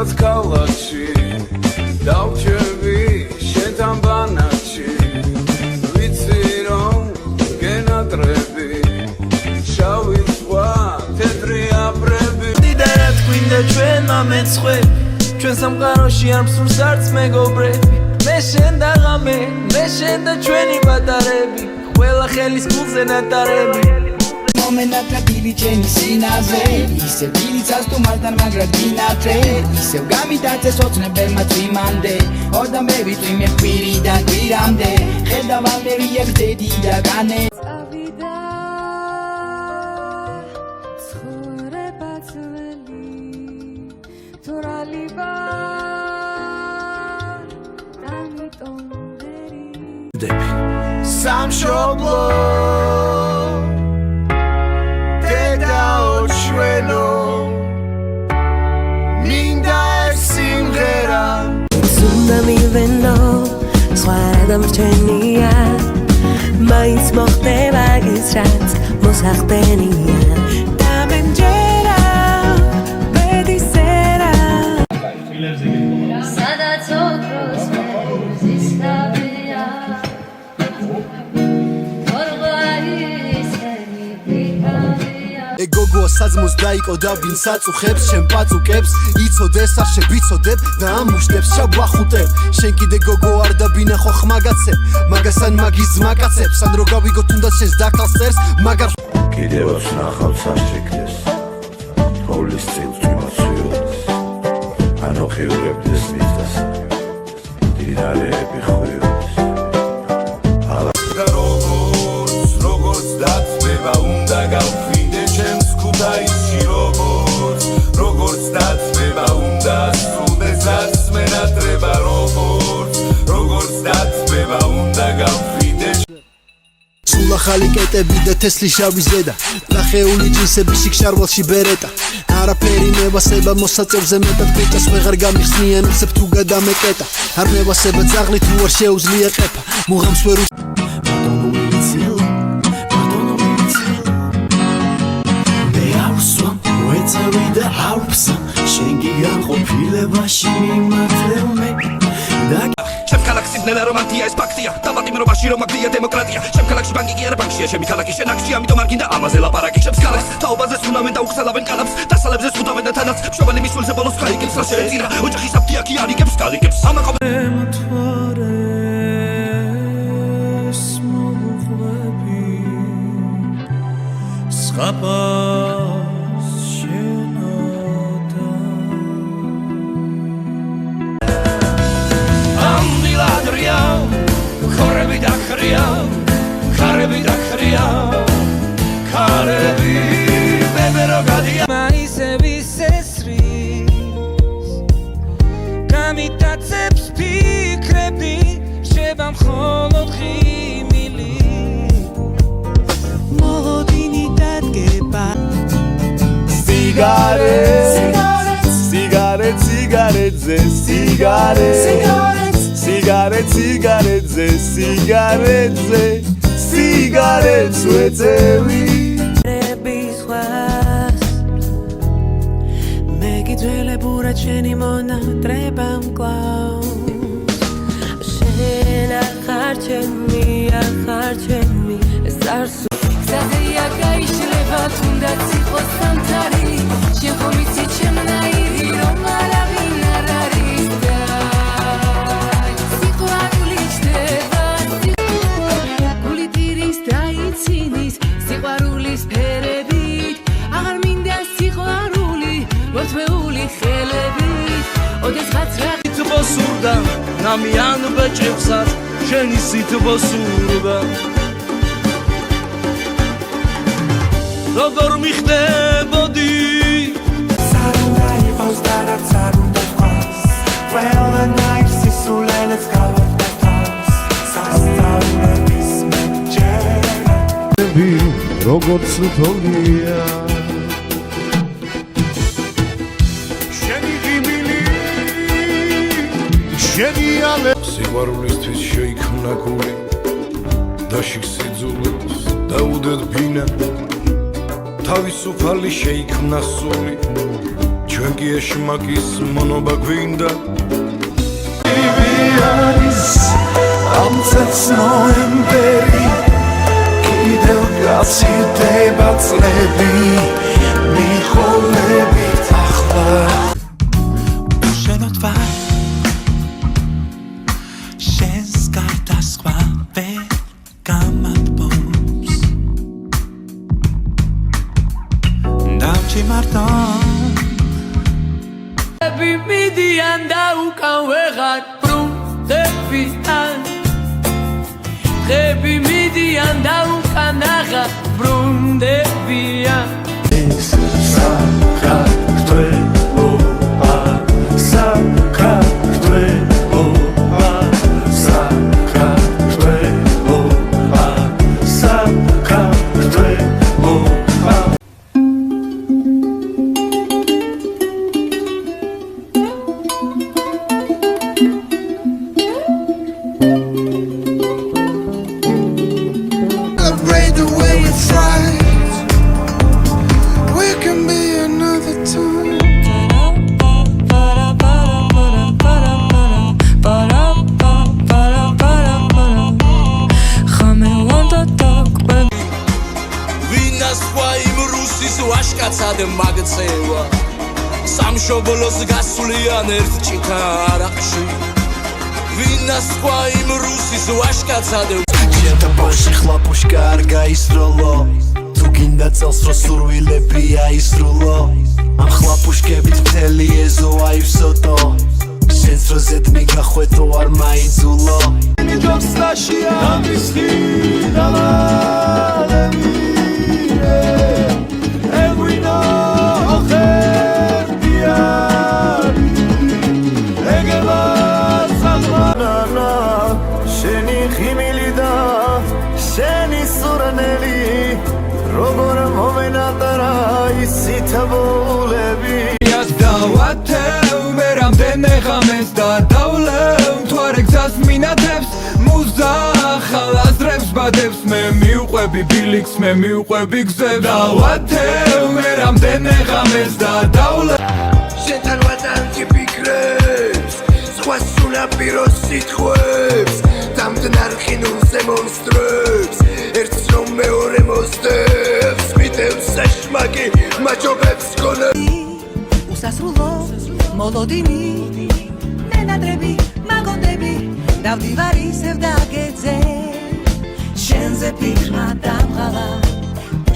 თუნდაც ქალაქში დავჭები შენთან ბანაკში ვიცი რომ გენატრები შავი ზღვა თეთრი აპრები დიდერად გვინდა ჩვენმა მეცხვები ჩვენ სამყაროში არ მსურს არც მეგობრები მე შენ და ღამე მე შენ და ჩვენი პატარები ყველა ხელის გულზე ნატარები მომენატრა დილი ჩემი სინაზე ისევ დილიცას თუ მართან მაგრად გინატრე ისევ გამიტაცეს ოცნებელმა წვიმამდე ორდამბები წვიმე კვირიდან კვირამდე ხედავალდერია გზედი და განე წავიდა ცხოვრება ძველი თორალი ვარ ამიტომ ვერი სამშობლო ჩვენო მინდა ეს სიმღერა ცუნამი ვენო სხვა ადამიანია მაინც მოხდება ის რაც მოსახდენია დამენჯერა ბედისერა სადაც ოქროს მეზის თავია გოგოა საძმოს დაიკო და ვინც აწუხებს შენ პაწუკებს იცოდეს არ შებიცოდებ და ამუშტებს შაბახუტებ შენ კიდე გოგო არ და ბინახო ხმაგაცებ მაგასან მაგის ძმაკაცებს ან რო გავიგო თუნდაც შენს დაკალსერს მაგარ კიდევაც ნახავს არ შეკდეს თოვლის წილს თვიმაცვიოდეს ანუ ხიურებდეს მისდას დინარეები ხვიოდეს და როგორც დაწება უნდა გავხვიდე ჩემს ქუთაისში როგორც დაწება უნდა სრულდეს ასმენატრება როგორც დაწება უნდა გავხვიდე სულ ახალი კეტები და თესლი შავი ზედა ნახეული ჯინსები შიქშარვალში ბერეტა არაფერი მევასება მოსაწევზე მეტად ბიჭას ვეღარ გამიხსნიან უცებ თუ გადამეკეტა არ მევასება ძაღლი თუ არ შეუძლია ყეფა მუღამს ვერ და აუხსა შენ გიგან ყოფილებაში მიმართელმე და ჩემ ქალაქში ბნელა რომანტია ეს ფაქტია და პატიმრობაში რომ აგდია დემოკრატია ჩემ ქალაქში ბანკი კი არა ბანკშია ჩემი ქალაქი შენ აქში ამიტომ არ გინდა ამაზე ლაპარაკი ჩემს ქალაქს თაობაზე სუნავენ და უხსალავენ კალაპს დასალებზე სუდავენ და თანაც მშობელი მისულზე ბოლოს გაიგებს რა შეეწირა ოჯახის აფთია კი არიგებს გალიგებს ამაყობებს მოუყვები სხაპას შენოდა ამდილადრია ქორები დახრია ქარები დახრია ქარები ბებერო გადია მაისების ესრის გამიტაცებს ფიქრები შევა მხოლოდ ღიმილი მოდინი დადგება სიგარეტს ვეწევი მე გიძველებურა ჩვენი მონატრება მკლავს შენ ახარ ჩემი ეს არ გზადია გაიშლება თუნდაც იყოს სამთარი შენ ხომ იცი ჩემნაირი რომ არავინ არ არის და სიყვარული ჩდება გული ტირის დაიცინის სიყვარულის ფერებით აღარ მინდა სიყვარული მოთმეული ხელებით ოდესღაც რა თბოსურდა ნამიან ბეჭებსაც შენი სითბოსურდა როგორ მიხდებოდი სარუნდა იყოს და რაც არ უნდა თქვას ყველა ნაირ სისულელეს გავაკეთავს სასწაულების მეტჯერა როგორც თოლია შენი ღიმილი შენი ალე სიყვარულისთვის შეიქმნა გული და შიგსიძულებს დაუდეთ ბინა თავისუფალი შეიქმნა სული ჩვენ კი ეშმაკის მონობა გვინდა ამცაც ნოემბერი კიდევ გაცილდება წლები მიხოლებით ახლა უშენოდ ვარ შენს გარდა სხვა ვერ გამატბობს დავჭი მარტო მიდიან და უკან ვეღარ ბრუნდებიან ხები მიდიან და უკან აღარ ბრუნდებიან ეს საქართველოა საქართველოა საქართველოა საქართველოა Celebrate the way we fight. We can be another time. ვინას ყვა იმ რუსის ვაშკაცად მაგცევა სამშობლოს გასვლიან ერთ ჭიქა არაყში ვინას ყვა იმ რუსის ვაშკაცად Где-то больше хлопушка არ გაისროლო თუ გინდა წელს რო სურვილები აისრულო ამ ხლაპუშკებით მთელი ეზო აივსოტო შენს რო ზედმი გახვეთო არ მაიძულო ჯობსაშია ამისხი დავალები ეგვინო ოხერდიანი ეგება საღლანა შენი ხიმილი და შენი სურნელი როგორ მომენატრა ისი თბულები დავათევ მე რამდენი ღამეს და დავლევ თვარე გზას მინათებს მუზა ხალაზრებს ბადებს მე მიუყვები ბილიქს მე მიუყვები გზებს დავათევ მე რამდენი ღამეს და დავლევ შენთან ვატანჩი ფიქრებს სხვა სუნაპირო სიტყვებს დამდნარ ხინულზე მონსტრებს ერთს რომ მეორე მოსდებს მიტევს საშმაკი მაჯობებს გონა უსასრულო მოლოდინი მენადრები მაგონდები დავდივარ ისევ დაგეძე შენზე ფიქრმა დამღალა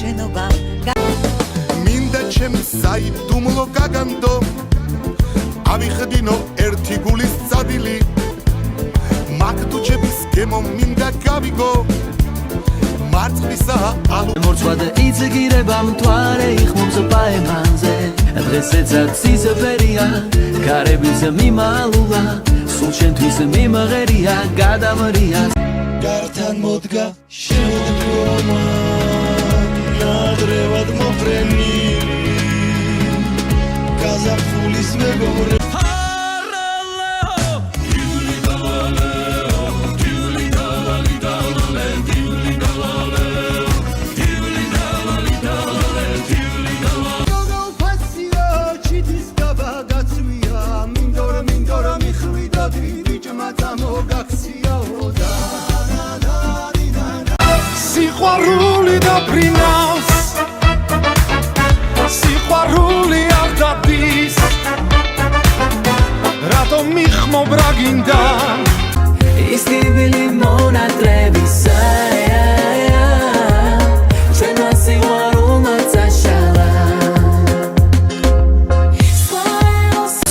შენობა მინდა ჩემს საიდუმლო გაგანდო ავიხდინო ერთი გულის წადი მაგ თუჩების გემო მინდა გავიგო მარცხნისა ალუ მორწვადა იცგირება მთვარე იხმობს პაემანზე დღესაც სიზფერია კარებიც მიმალულა სულ შენთვის მიმაღერია გადამრია გართან მოდგა შეუდგომა ნადრევად მოფრენილი გაზაფხულის მეგობრე სიყვარული და ფრინავს სიყვარული არ დადის რატომ მიხმობ რა გინდა ის გიბილი მონატრებისაა ჩვენმა სიყვარულმა წაშალა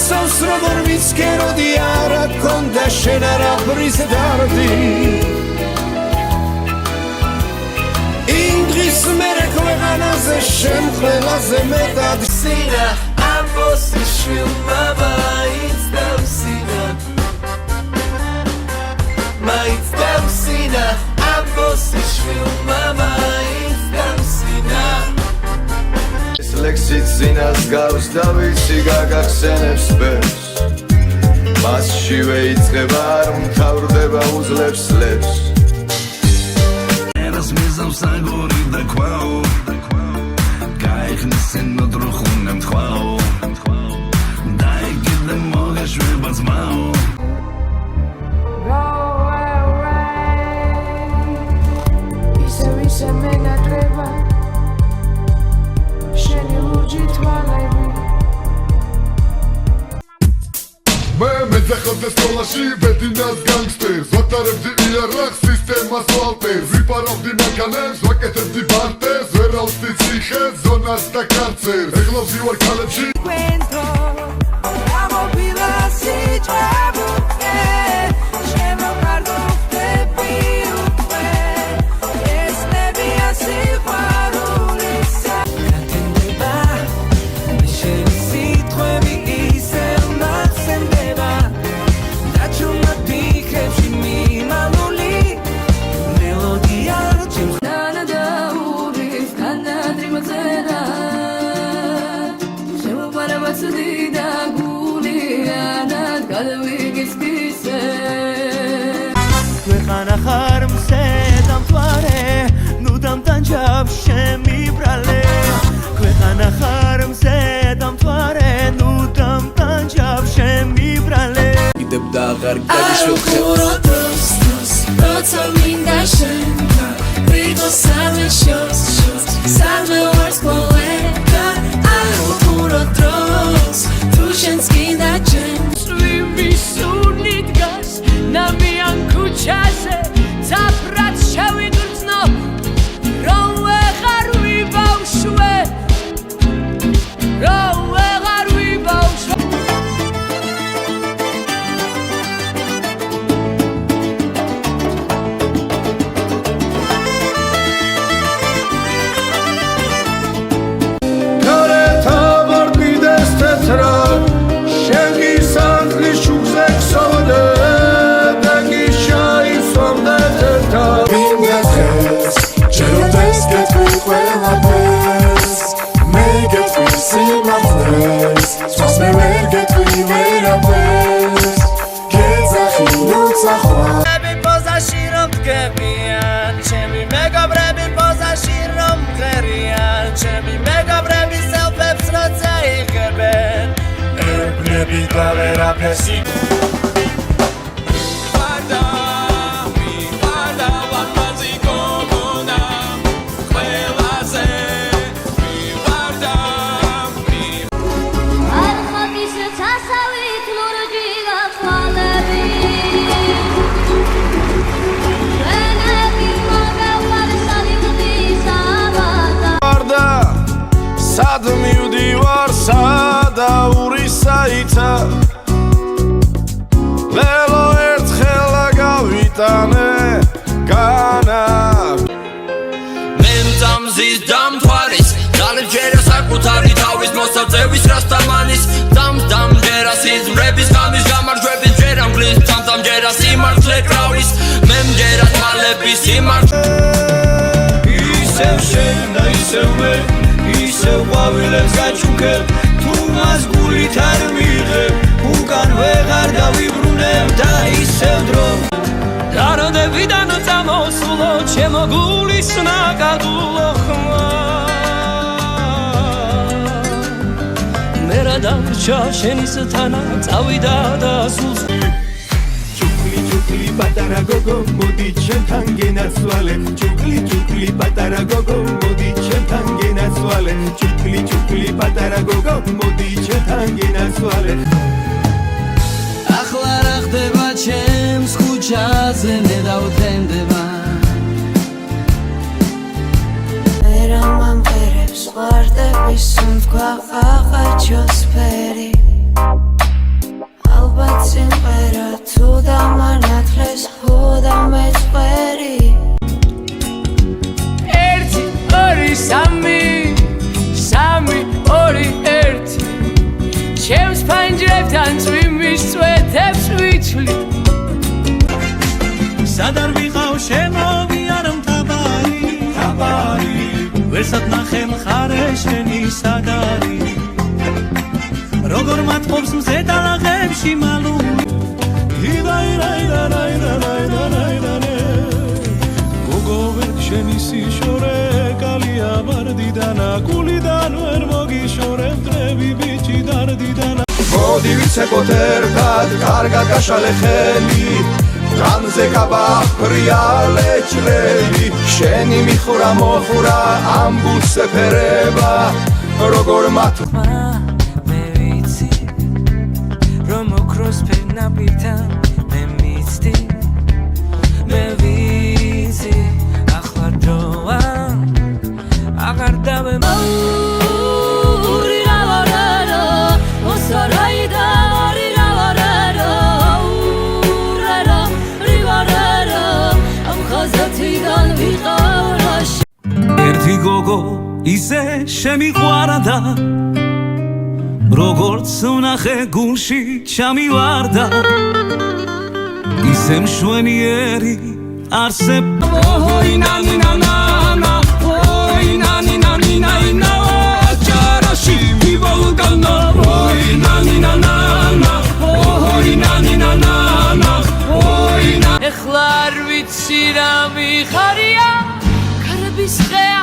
სავს როგორ ვიცქეროდი არა გქონდა შენ არაფრის დარდი ინგრის მერე ქვეყანაზე შენ ყველაზე მეტად სინა ამბოს შვილმა მაინც დავსინა მაინც დავსინა ამბოს შვილმა მაინც დავსინა ეს ლექსიც ზინას გავს და ვიცი გაგახსენებს ბერს მასშივე იწყება არ მთავრდება უძლებს ლებს Размезом сагори да квао Кайх не сенно друхунем тхвао Vodnes tolashi betinas gangsters Vatarebdi iarach sistemas valters Viparavdi mankanens, vaketebdi barters Veravdi tsiches, zonas da karcers Eglovdi var kalepshi Encuentro Amo vida si trabuke Shemo kardufte piuke Es nebi asi varulisa Katendeba Mishel sitruevi iser maxendeba Dachuma pikebshi mi maluli Melodia James ნანადა ურის განადრიმზედა შემოპარაბაცდი და გულიანად გადავიგისკისე ქვეყანა ხარ მზედამთვარე ნუ დამტანჯავ შემიბრალე ქვეყანა ხარ მზედამთვარე ნუ დამტანჯავ შემიბრალე კიდევ და აღარ გადიშევ Dos, როცა მინდა შენ ვიღო სამე შოს სამე ვარს ყოველდა აუყურო დროს თუ შენს გინდა ჯენ წვიმი სუნი დგას ნამიან ქუჩაზე ცაფრად შევიგრძნო რომ ვეღარ ვიბავშვე რომ ვეღარ ვიბავშვე Kareta var bides tetrar Şengi sankli şuzek sode Dengi şahin somde tetar Vingatres Çerotes getvi queladnes Me getvi simatnes Smas me ver getvi verabnes Gezachi nutzachwa Brები პოზაში რომ დგებიან ჩემი მეგობრები პოზაში რომ მღერიან ჩემი მეგობრები სელფებს როცა იღებენ Erblები და ვერაფერს არხაკის ცასავით ლურჯი გახვალები რენები მაგავარსალი მდისავადა Arda Sad mivdivar sada urisaita Lelo ertxela gavitane Gana მენტამზის დამთვალის ძალებჯერა საკუთარი თავის მოსაწევის რასტამანის დამჯერა სიზმრების ღამის გამარჯვების ჯერა მგლის დამჯერა სიმართლე კრავის მემჯერა თვალების სიმართლე ისევ შენ და ისევ მე ისევ ყვავილებს გაჩუქებ თუ მას გულით არ მიღებ უკან ვეღარ დავიბრუნებ და ისევ დრო გარონდებიდან წამოსულო ჩემო გულის ნაკადულო ხმა მე რა დამრჩა შენის თანა წავიდა და სულს ჭუკლი პატარა გოგო მოდი ჩემთან გენაცვალე ჭუკლი პატარა გოგო მოდი ჩემთან გენაცვალე ჭუკლი პატარა გოგო მოდი ჩემთან გენაცვალე ახლა რა ხდება ჩემს ქუჩაზე მე დავდენდება ერა მომყერებს ვარდების სუნთქვა აღაჩოს ფერი ალბათ სიმღერა თუ დამანათლეს ჰო და მეწყერი 1 2 3 2 1 ჩემს ფანჯრებთან წვიმის წვეთებს ვიცვლი სადარ ვიყავ შემოვიარ მთავარი ვერსად ნახე მხარე შენი სადარი როგორ მათყობს მზე დალაღებში მალული გოგო ვერ შენი სიშორე კალია ვარდიდანა გულიდან ვერ მოგიშორე მტრები ბიჭი დარდიდანა მოდი ვიცეკოთ ერთად კარგად გაშალე ხელი განზე გაბახრიალე ჭრელი შენი მიხურა მოხურა ამბულს ეფერება როგორ მათ მე ვიცი რომ ოქროს ფენა ნაპირთან მე მიცდი მე ვიცი ახლა დროა აღარ დავემო ერთი გოგო ისე შემიყვარა და როგორც ვნახე გულში ჩამივარდა ისე მშვენიერი არსება ოი ნანი ნანა ოი ნანი ნანი ნაინა აჭარაში მივოლგანა ოი ნანი ნანა ოი ნანი ნანა ოი ნანი ეხლა არ ვიცი რა მიხარია ქარების ხეა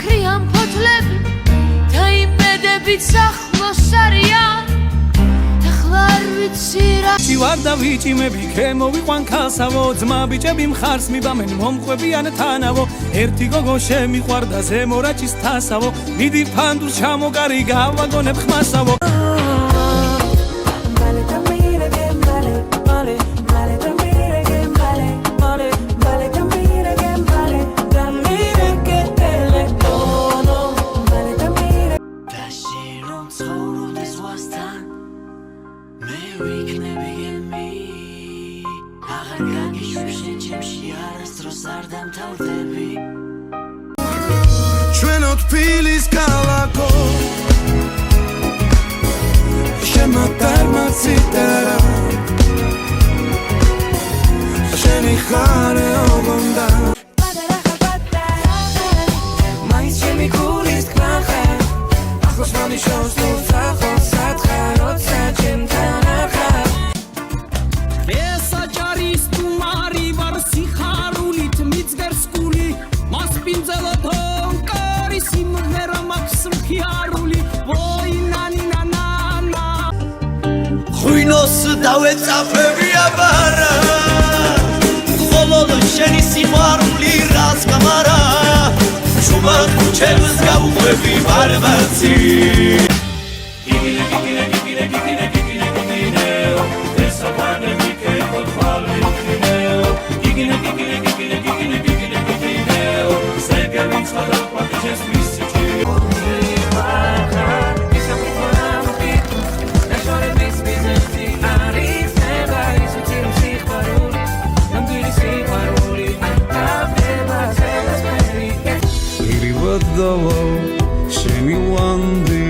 ქრიან ფოთლები და იმედებით ახლოს არიან ეხლა არ ვიცი რა ვარ და ვიჭიმები ქემო ვიყვან ქალსავო ძმა ბიჭები მხარს მიბამენ მომყვებიან თანავო ერთი გოგო შემიყვარდა ზემორაჭის თასავო მიდი ფანდურ ჩამოგარი გავაგონებ ხმასავო ჩვენო თბილის ქალაქო შემოდარმაციტარა შენი ხარე ოგონდა მაინც ჩემი გულის თქმა ახლოს მომიშოს თუ სახოს სათხარ როცა ჩემთან ახარ ეს აჭარის თუმარი ვარ სიხარულით მიძგერს გული მასპინძელობ ღვინოს დავეწაფები აბარა ხოლო შენი სიყვარული რას გამარა შუმად ქუჩებს გავუყვები ბარბაცი შენი ვანდი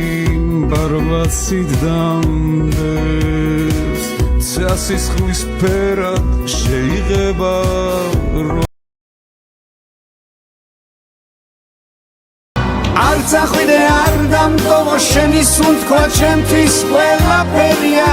ბარბაცით დამდეს ცასის ხვის ფერად შეიღება არც ახვიდე არ დამტოვო შენი სუნთქვა ჩემთვის ყველაფერია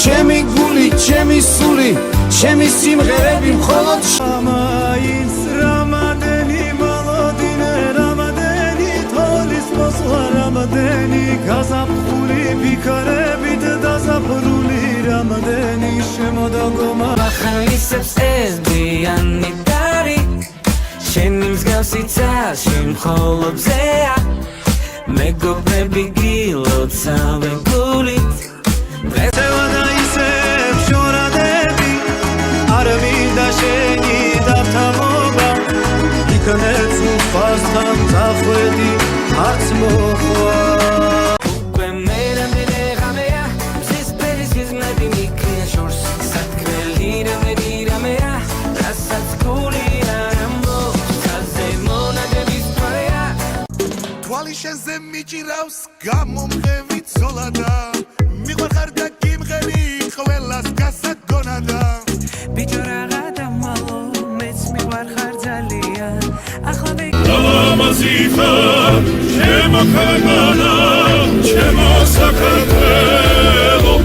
ჩემი გული ჩემი სული ჩემი სიმღერები მხოლოდ მაინც რამადენი მოლოდინე რამადენი თოლის მოსვლა რამადენი გაზაფხული ფიქრებით დაზაფრული რამადენი შემოდაგომა ახალისებს ეს ბიანი დარი შენი მსგავსი წაში მხოლობზეა მეგობრები გილოცავე გულით ეცევა და ისევ შორადები არ მინდა შენი დათამობა იქნებ უფასთან წახვედი არც მოხვა უკვე მერამდე ღამეა მზის ფერის გიზმები მიქრია შორს სათქმელი რამეა რასაც გული არ ამბობს ცაზე მონადების თვალია თვალი შენზე მიჭირავს გამომღები ცოლადა მიყვარხარ და გიმღერი ყველას გასაგონადა ბიჭო რაღა დამალო მეც მიყვარხარ ძალიან ახლა ლამაზითა ჩემო ქალანა ჩემო საქართველო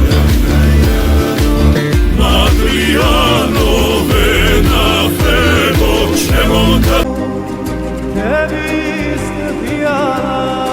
მადრიანო ვენახებო ჩემო ნების პიანა